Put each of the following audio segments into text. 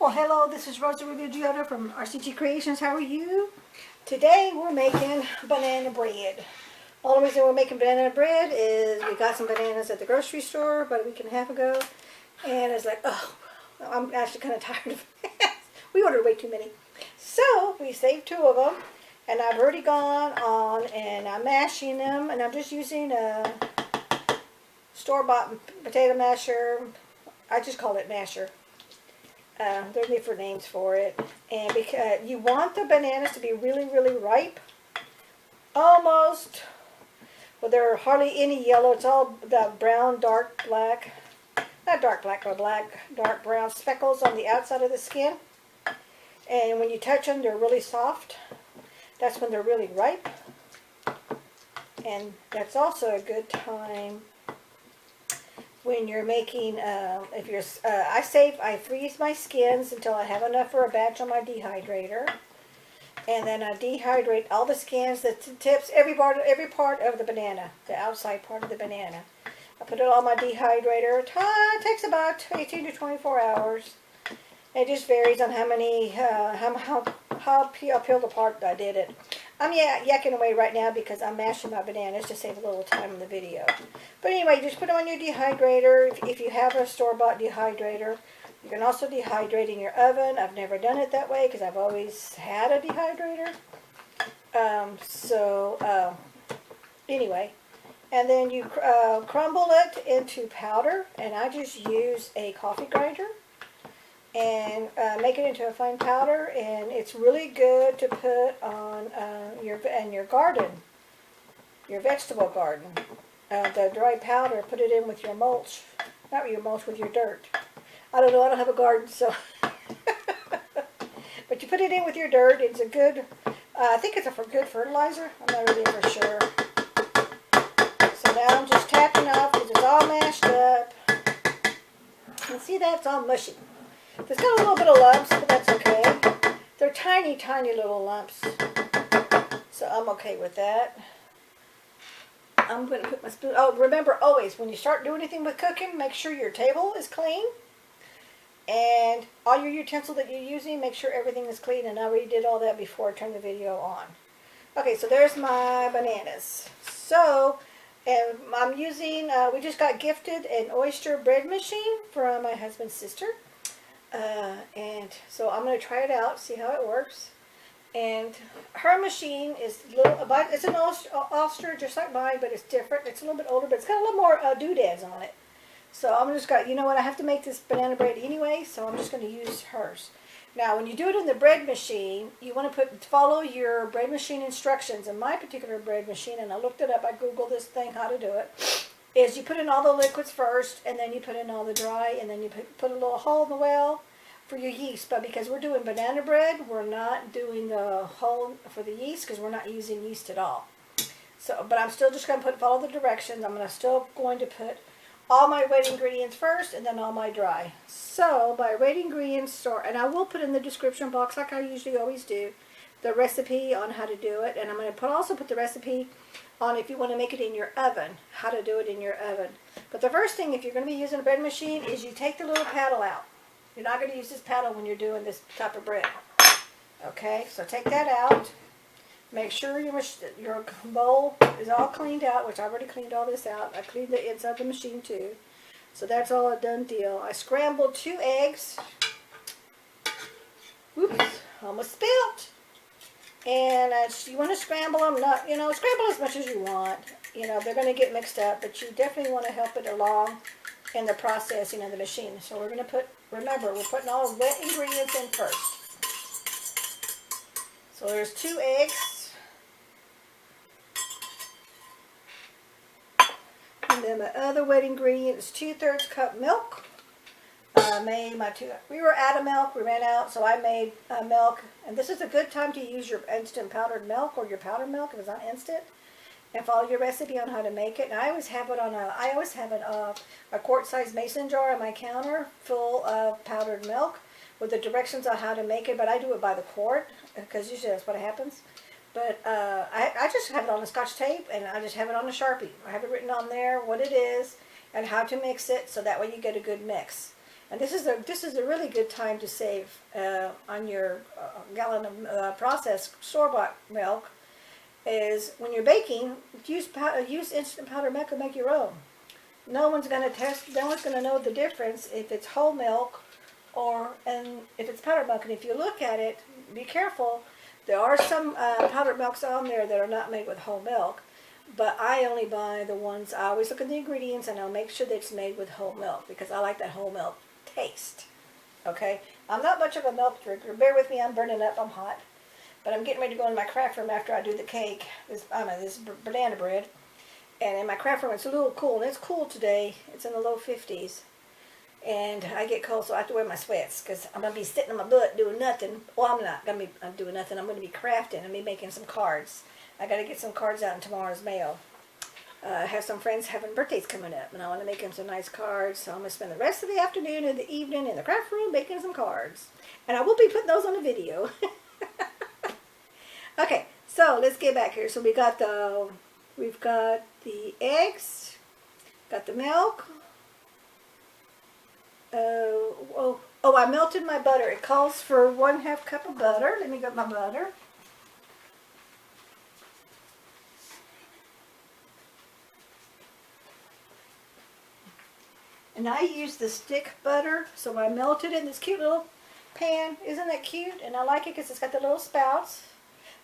Well, hello, this is Rosa Rubio from RCT Kreations. How are you? Today we're making banana bread. The only reason we're making banana bread is we got some bananas at the grocery store about a week and a half ago. And it's like, oh, I'm actually kind of tired of it. We ordered way too many. So we saved 2 of them. And I've already gone on and I'm mashing them. And I'm just using a store-bought potato masher. I just call it masher. There are different names for it. And because you want the bananas to be really, really ripe. Almost. Well, there are hardly any yellow. It's all the brown, dark, black. Not dark black, but black, dark brown speckles on the outside of the skin. And when you touch them, they're really soft. That's when they're really ripe. And that's also a good time when you're making, I freeze my skins until I have enough for a batch on my dehydrator. And then I dehydrate all the skins, the tips, every part of the banana, the outside part of the banana. I put it on my dehydrator. It takes about 18 to 24 hours. It just varies on how many, how peeled apart I did it. I'm yakking away right now because I'm mashing my bananas to save a little time in the video. But anyway, just put them on your dehydrator. If you have a store-bought dehydrator, you can also dehydrate in your oven. I've never done it that way because I've always had a dehydrator. Anyway, and then you crumble it into powder, and I just use a coffee grinder and make it into a fine powder, and it's really good to put on your garden, your vegetable garden. The dry powder, put it in with your mulch, not your mulch, with your dirt. I don't know, I don't have a garden, so. But you put it in with your dirt. It's a good, I think it's a good fertilizer. I'm not really for sure. So now I'm just tapping off because it's all mashed up. And see that? It's all mushy. It's got a little bit of lumps, but that's okay. They're tiny, tiny little lumps. So I'm okay with that. I'm going to put my spoon. Oh, remember always, when you start doing anything with cooking, make sure your table is clean. And all your utensils that you're using, make sure everything is clean. And I already did all that before I turned the video on. Okay, so there's my bananas. So, and I'm using, we just got gifted an oyster bread machine from my husband's sister. And so I'm going to try it out, see how it works. And her machine is it's an Ulster just like mine, but it's different. It's a little bit older, but it's got a little more doodads on it. So I'm just going to, you know what, I have to make this banana bread anyway, so I'm just going to use hers. Now, when you do it in the bread machine, you want to follow your bread machine instructions. In my particular bread machine, and I looked it up, I Googled this thing, how to do it, is you put in all the liquids first, and then you put in all the dry, and then you put a little hole in the well for your yeast. But because we're doing banana bread, we're not doing the hole for the yeast because we're not using yeast at all. So, but I'm still just going to follow the directions. I'm still going to put all my wet ingredients first and then all my dry. So my wet ingredients are, and I will put in the description box like I usually always do, the recipe on how to do it. And I'm going to also put the recipe on if you want to make it in your oven, how to do it in your oven. But the first thing, if you're going to be using a bread machine, is you take the little paddle out. You're not going to use this paddle when you're doing this type of bread. Okay, so take that out. Make sure your bowl is all cleaned out, which I already cleaned all this out. I cleaned the inside of the machine too. So that's all a done deal. I scrambled 2 eggs. Oops, almost spilled. And you want to scramble them, scramble as much as you want. They're going to get mixed up, but you definitely want to help it along in the processing of the machine. So we're going to remember, we're putting all the wet ingredients in first. So there's 2 eggs. And then my other wet ingredient is 2/3 cup milk. We were out of milk, we ran out, so I made milk. And this is a good time to use your instant powdered milk or your powdered milk if it's not instant. And follow your recipe on how to make it. And I always have it a quart-sized mason jar on my counter full of powdered milk with the directions on how to make it. But I do it by the quart because usually that's what happens. But I just have it on a Scotch tape, and I just have it on a Sharpie. I have it written on there what it is and how to mix it, so that way you get a good mix. And this is a really good time to save on your gallon of processed store-bought milk. Is when you're baking, use instant powder milk and make your own. No one's going to test. No one's going to know the difference if it's whole milk and if it's powdered milk. And if you look at it, be careful. There are some powdered milks on there that are not made with whole milk, but I only buy the ones. I always look at the ingredients and I'll make sure that it's made with whole milk because I like that whole milk taste. Okay, I'm not much of a milk drinker. Bear with me. I'm burning up. I'm hot. But I'm getting ready to go in my craft room after I do the cake, this banana bread. And in my craft room, it's a little cool. And it's cool today. It's in the low 50s. And I get cold, so I have to wear my sweats. Because I'm going to be sitting on my butt doing nothing. Well, I'm not going to be doing nothing. I'm going to be crafting. I'm going to be making some cards. I got to get some cards out in tomorrow's mail. I have some friends having birthdays coming up. And I want to make them some nice cards. So I'm going to spend the rest of the afternoon and the evening in the craft room making some cards. And I will be putting those on a video. Okay, so let's get back here. So we've got the eggs, got the milk. I melted my butter. It calls for 1/2 cup of butter. Let me get my butter. And I use the stick butter, so I melted it in this cute little pan. Isn't that cute? And I like it because it's got the little spouts.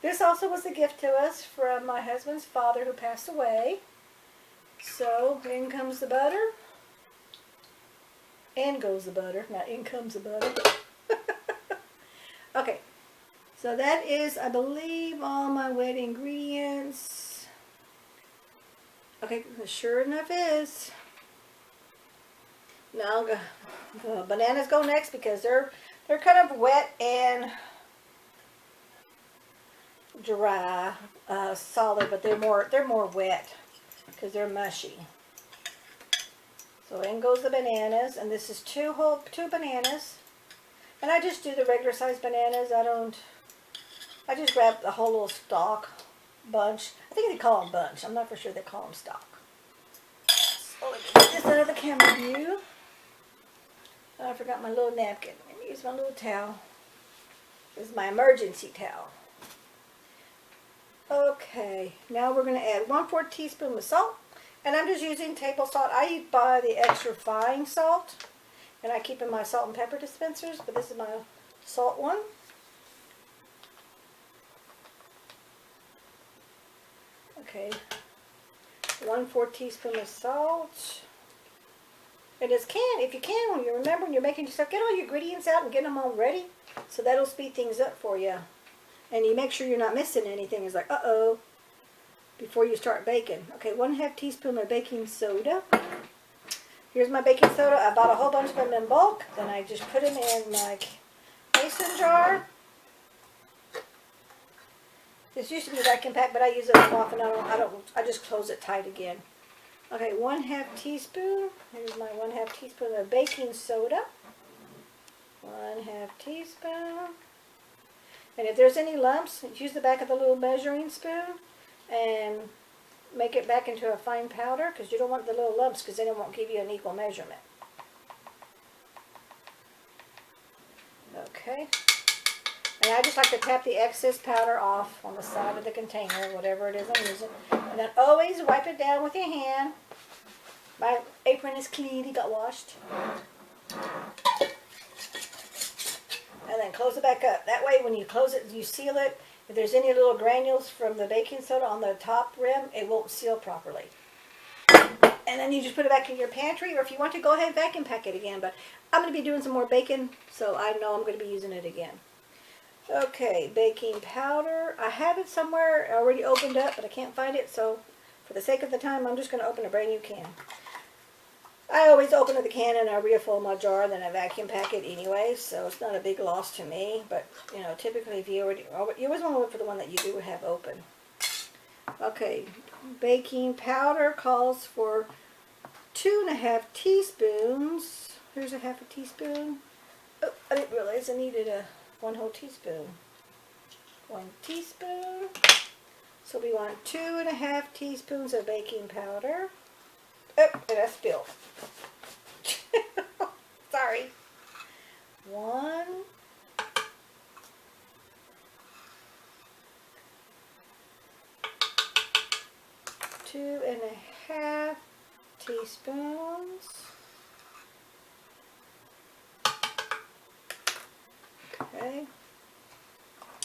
This also was a gift to us from my husband's father who passed away. So, in comes the butter. And goes the butter. Not in comes the butter. Okay. So that is, I believe, all my wet ingredients. Okay, sure enough is. Now the bananas go next because they're kind of wet and dry, solid, but they're more wet because they're mushy. So in goes the bananas, and this is two bananas, and I just do the regular size bananas. I just grab the whole little stalk bunch. I think they call them bunch. I'm not for sure they call them stalk. So let me get this out of the camera view. Oh, I forgot my little napkin. Let me use my little towel. This is my emergency towel. Okay, now we're going to add 1/4 teaspoon of salt. And I'm just using table salt. I buy the extra fine salt. And I keep in my salt and pepper dispensers. But this is my salt one. Okay. 1/4 teaspoon of salt. And if you can, when you're making your stuff, get all your ingredients out and get them all ready. So that'll speed things up for you. And you make sure you're not missing anything. It's like, uh-oh, before you start baking. Okay, 1/2 teaspoon of baking soda. Here's my baking soda. I bought a whole bunch of them in bulk. Then I just put them in my mason jar. This used to be vacuum packed, but I use it often. I just close it tight again. Okay, 1/2 teaspoon. Here's my 1/2 teaspoon of baking soda. 1/2 teaspoon. And if there's any lumps, use the back of the little measuring spoon and make it back into a fine powder, because you don't want the little lumps, because then it won't give you an equal measurement. Okay. And I just like to tap the excess powder off on the side of the container, whatever it is I'm using. And then always wipe it down with your hand. My apron is clean, it got washed. And then close it back up. That way when you close it, you seal it. If there's any little granules from the baking soda on the top rim, it won't seal properly. And then you just put it back in your pantry, or if you want to, go ahead and vacuum pack it again. But I'm going to be doing some more baking, so I know I'm going to be using it again. Okay, baking powder. I have it somewhere already opened up, but I can't find it. So for the sake of the time, I'm just going to open a brand new can. I always open the can and I refill my jar, then I vacuum pack it anyway, so it's not a big loss to me. But, you know, typically if you always want to look for the one that you do have open. Okay, baking powder calls for 2½ teaspoons. Here's 1/2 teaspoon. Oh, I didn't realize I needed 1 whole teaspoon. 1 teaspoon. So we want 2½ teaspoons of baking powder. Oh, and I spilled. Sorry. Sorry. 1, 2.5 teaspoons. Okay.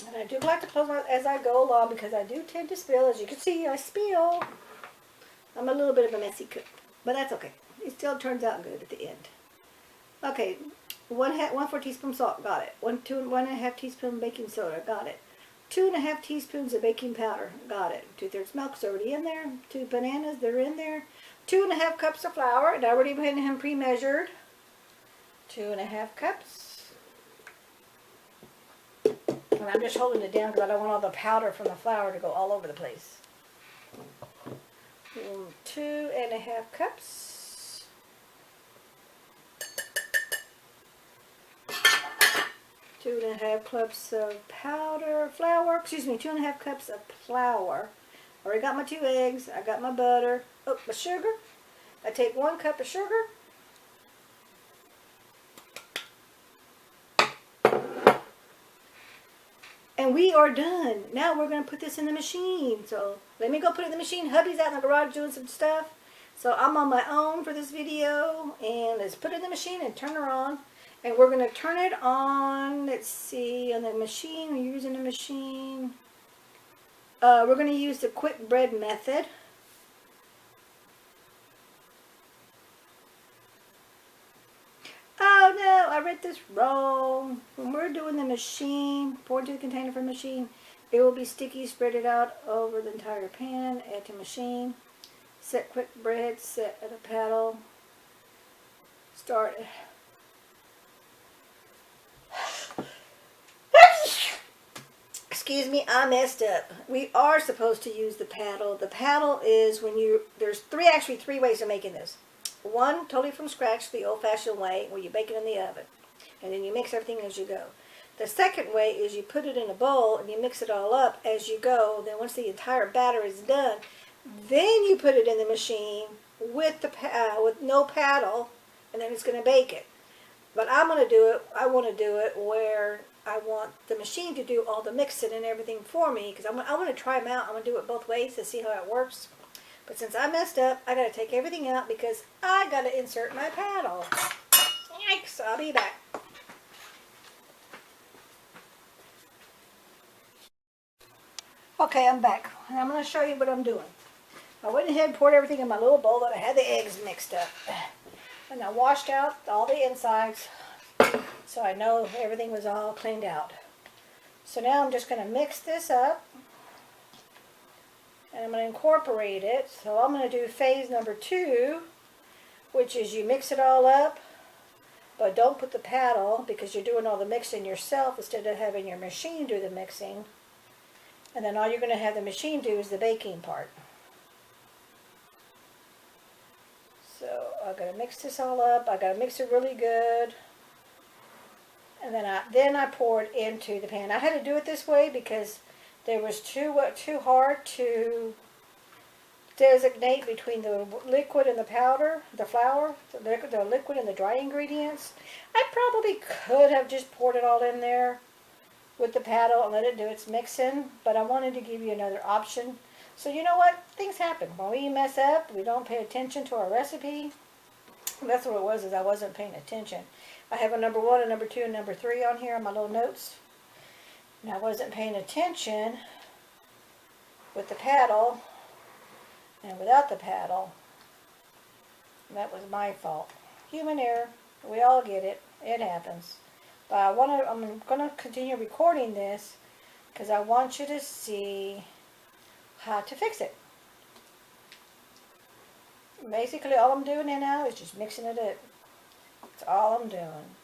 And I do like to close my as I go along because I do tend to spill. As you can see, I spill. I'm a little bit of a messy cook, but that's okay. It still turns out good at the end. Okay, 1/4 teaspoon salt, got it. 1.5 teaspoon baking soda, got it. 2.5 teaspoons of baking powder, got it. 2/3 milk's already in there. 2 bananas, they're in there. 2.5 cups of flour, and I already went and pre-measured. 2.5 cups. And I'm just holding it down because I don't want all the powder from the flour to go all over the place. 2.5 cups. 2.5 cups of flour, excuse me, 2.5 cups of flour. I already got my 2 eggs, I got my butter, oh, my sugar. I take 1 cup of sugar. And we are done. Now we're going to put this in the machine. So let me go put it in the machine. Hubby's out in the garage doing some stuff. So I'm on my own for this video. And let's put it in the machine and turn her on. And we're going to turn it on, let's see, on the machine. We're using the machine. We're going to use the quick bread method. Oh no, I read this wrong. When we're doing the machine, pour into the container for the machine, it will be sticky, spread it out over the entire pan, add to machine, set quick bread, set at a paddle, start. Excuse me, I messed up. We are supposed to use the paddle. The paddle is when there's actually three ways of making this. One, totally from scratch, the old-fashioned way, where you bake it in the oven. And then you mix everything as you go. The second way is you put it in a bowl and you mix it all up as you go. Then once the entire batter is done, then you put it in the machine with no paddle, and then it's going to bake it. But I want to do it where I want the machine to do all the mixing and everything for me, because I want to try them out. I want to do it both ways to see how it works. But since I messed up, I got to take everything out because I got to insert my paddle. Yikes, I'll be back. Okay, I'm back. And I'm going to show you what I'm doing. I went ahead and poured everything in my little bowl that I had the eggs mixed up. And I washed out all the insides so I know everything was all cleaned out. So now I'm just going to mix this up. And I'm going to incorporate it. So I'm going to do phase number 2, which is you mix it all up, but don't put the paddle because you're doing all the mixing yourself instead of having your machine do the mixing. And then all you're going to have the machine do is the baking part. So I've got to mix this all up. I've got to mix it really good. And then I pour it into the pan. I had to do it this way because there was too hard to designate between the liquid and the powder, the flour, the liquid and the dry ingredients. I probably could have just poured it all in there with the paddle and let it do its mixing, but I wanted to give you another option. So you know what? Things happen. When we mess up, we don't pay attention to our recipe. That's what it was, is I wasn't paying attention. I have a number 1, a number 2, and number 3 on here on my little notes. And I wasn't paying attention with the paddle and without the paddle. That was my fault. Human error. We all get it. It happens. But I'm going to continue recording this because I want you to see how to fix it. Basically, all I'm doing now is just mixing it up. That's all I'm doing.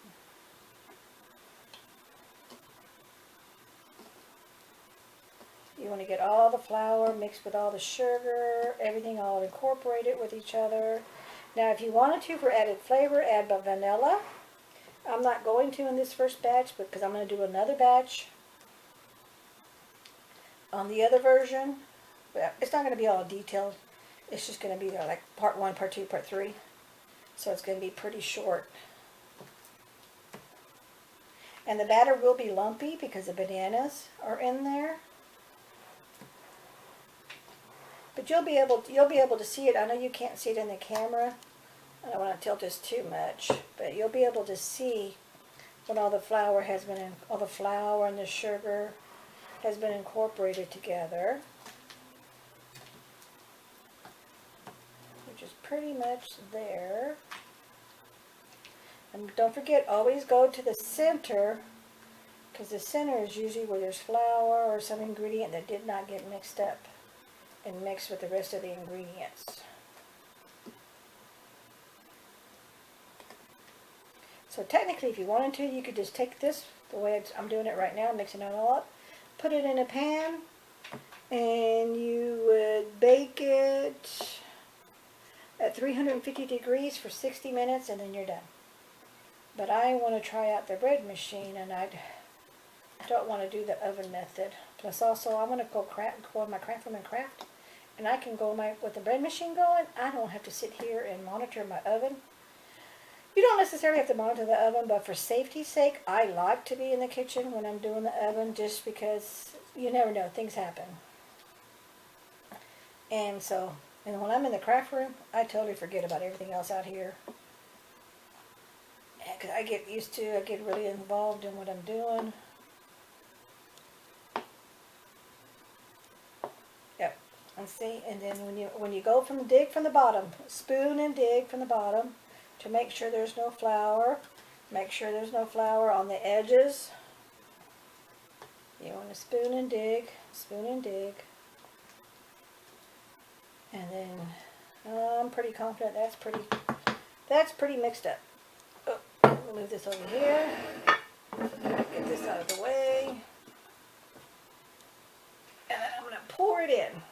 You want to get all the flour mixed with all the sugar, everything all incorporated with each other. Now, if you wanted to, for added flavor, add vanilla. I'm not going to in this first batch because I'm going to do another batch on the other version. But it's not going to be all detailed. It's just going to be like part 1, part 2, part 3. So it's going to be pretty short. And the batter will be lumpy because the bananas are in there. But you'll be able to see it. I know you can't see it in the camera. I don't want to tilt this too much, but you'll be able to see when all the flour has been all the flour and the sugar has been incorporated together, which is pretty much there. And don't forget, always go to the center, because the center is usually where there's flour or some ingredient that did not get mixed up and mixed with the rest of the ingredients. So technically, if you wanted to, you could just take this, the way I'm doing it right now, mixing it all up, put it in a pan, and you would bake it at 350 degrees for 60 minutes, and then you're done. But I want to try out the bread machine, and I don't want to do the oven method. Plus also, I want to go on my Craft Woman Craft, and I can go with the bread machine going. I don't have to sit here and monitor my oven. You don't necessarily have to monitor the oven, but for safety's sake, I like to be in the kitchen when I'm doing the oven, just because you never know, things happen. And so, and when I'm in the craft room, I totally forget about everything else out here. Because I get really involved in what I'm doing. Yep. And see, and then when you go dig from the bottom, spoon and dig from the bottom to make sure there's no flour. Make sure there's no flour on the edges. You want to spoon and dig, and then I'm pretty confident that's pretty mixed up. We'll move this over here. Get this out of the way. And then I'm going to pour it in.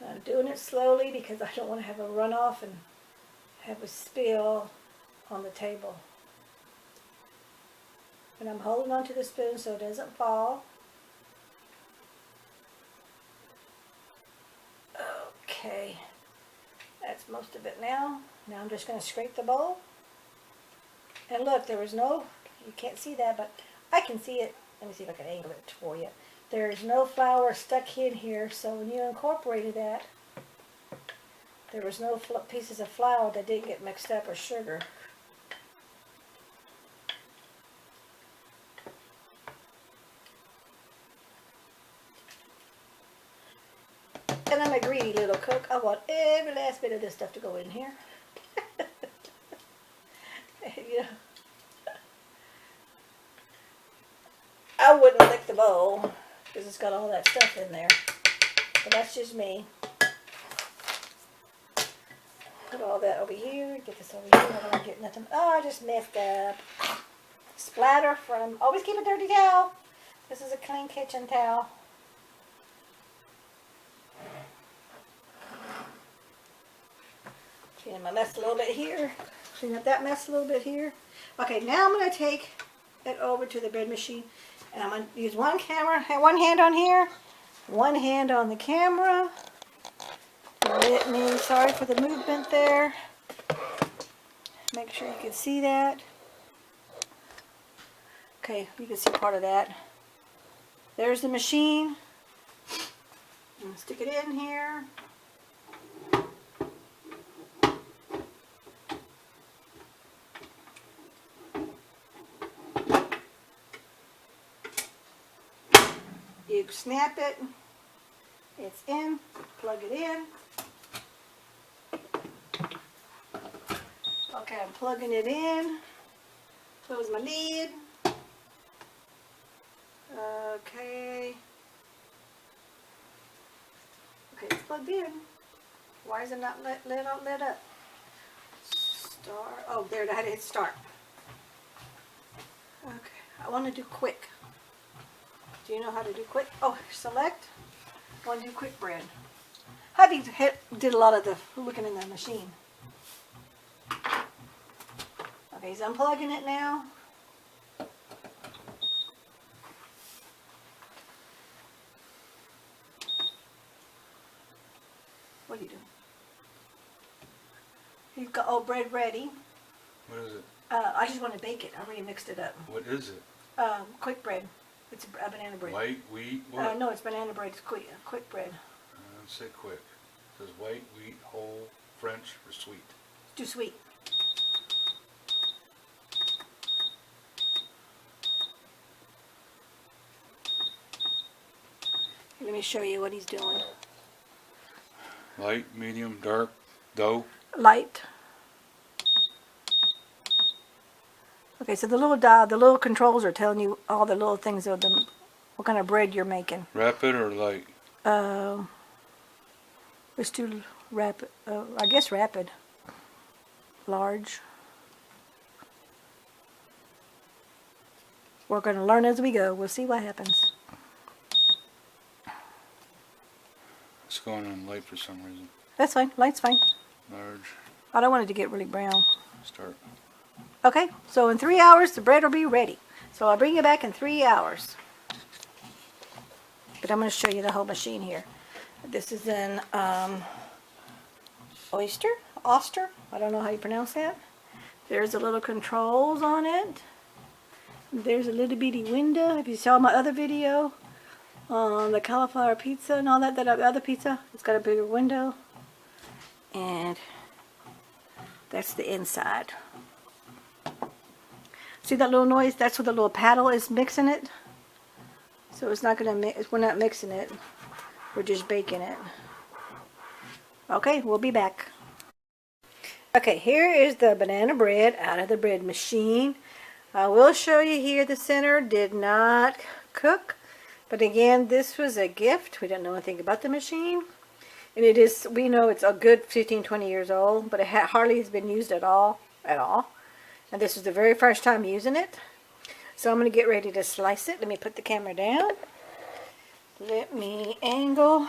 I'm doing it slowly because I don't want to have a runoff and have a spill on the table. And I'm holding onto the spoon so it doesn't fall. Okay, that's most of it now. Now I'm just going to scrape the bowl. And look, there was no, you can't see that, but I can see it. Let me see if I can angle it for you. There's no flour stuck in here, so when you incorporated that, there was no pieces of flour that didn't get mixed up or sugar. And I'm a greedy little cook. I want every last bit of this stuff to go in here. You know, I wouldn't lick the bowl because it's got all that stuff in there. But that's just me. Put all that over here. Get this over here. I don't get nothing. Oh, I just messed up. Splatter from. Always keep a dirty towel. This is a clean kitchen towel. Clean my mess a little bit here. Clean up that mess a little bit here. Okay, now I'm going to take it over to the bread machine. And I'm going to use one hand on here, one hand on the camera. Sorry for the movement there. Make sure you can see that. Okay, you can see part of that. There's the machine. I'm going to stick it in here. You snap it, it's in, plug it in. Okay, I'm plugging it in. Close my lid. Okay. Okay, it's plugged in. Why is it not lit up? Start. Oh, there, I had to hit start. Okay, I want to do quick. Do you know how to do quick? Oh, select. I want to do quick bread. Hubby did a lot of the looking in the machine. Okay, he's unplugging it now. What are you doing? He's got all bread ready. What is it? I just want to bake it. I already mixed it up. What is it? Quick bread. It's a banana bread. White wheat what? No, it's banana bread. It's quick bread. Let's say quick. It says white wheat, whole, French, or sweet? It's too sweet. Let me show you what he's doing. Light, medium, dark, dough? Light. Okay, so the little dial, the little controls are telling you all the little things of them, what kind of bread you're making. Rapid or light? Let's do rapid. I guess rapid. Large. We're going to learn as we go. We'll see what happens. It's going on light for some reason. That's fine. Light's fine. Large. I don't want it to get really brown. Start. Okay, so in 3 hours the bread will be ready. So I'll bring you back in 3 hours. But I'm going to show you the whole machine here. This is an Oster? I don't know how you pronounce that. There's the little controls on it. There's a little bitty window. If you saw my other video on the cauliflower pizza and all that, other pizza, it's got a bigger window. And that's the inside. See that little noise? That's where the little paddle is mixing it. So it's not gonna mix. We're not mixing it. We're just baking it. Okay, we'll be back. Okay, here is the banana bread out of the bread machine. I will show you here the center did not cook. But again, this was a gift. We don't know anything about the machine. And it is, we know it's a good 15-20 years old, but it hardly has been used at all. And this is the very first time using it. So I'm going to get ready to slice it. Let me put the camera down. Let me angle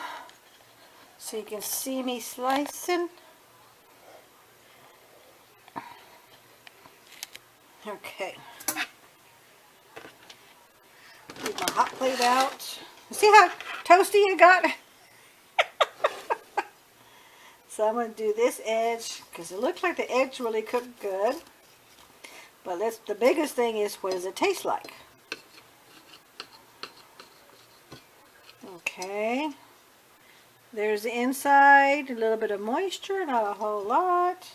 so you can see me slicing. Okay. Leave my hot plate out. See how toasty it got? So I'm going to do this edge because it looks like the edge really cooked good. But the biggest thing is, what does it taste like? Okay. There's the inside, a little bit of moisture, not a whole lot.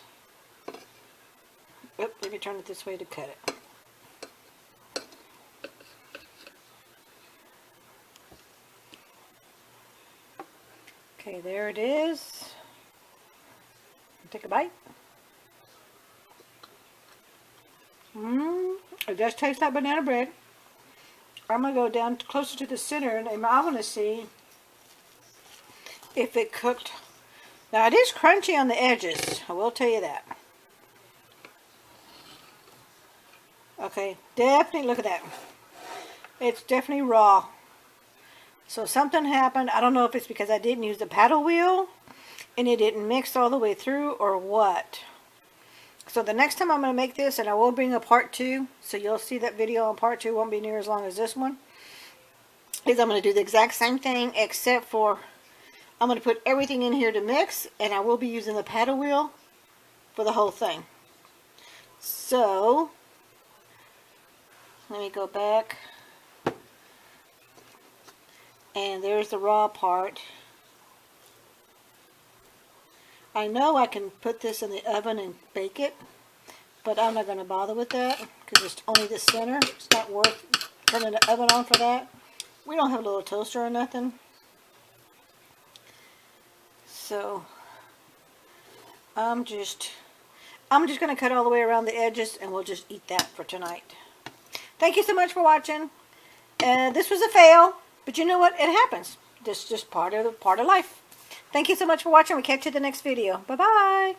Oop, let me turn it this way to cut it. Okay, there it is. Take a bite. It does taste like banana bread. I'm going to go down closer to the center and I want to see if it cooked. Now it is crunchy on the edges. I will tell you that. Okay, definitely look at that. It's definitely raw. So something happened. I don't know if it's because I didn't use the paddle wheel and it didn't mix all the way through or what. So the next time I'm going to make this, and I will bring a part 2, so you'll see that video on part 2 won't be near as long as this one, is I'm going to do the exact same thing, except for I'm going to put everything in here to mix, and I will be using the paddle wheel for the whole thing. So, let me go back, and there's the raw part. I know I can put this in the oven and bake it, but I'm not going to bother with that because it's only the center. It's not worth turning the oven on for that. We don't have a little toaster or nothing. So I'm just going to cut all the way around the edges and we'll just eat that for tonight. Thank you so much for watching. This was a fail, but you know what? It happens. This is just part of life. Thank you so much for watching. We'll catch you in the next video. Bye-bye.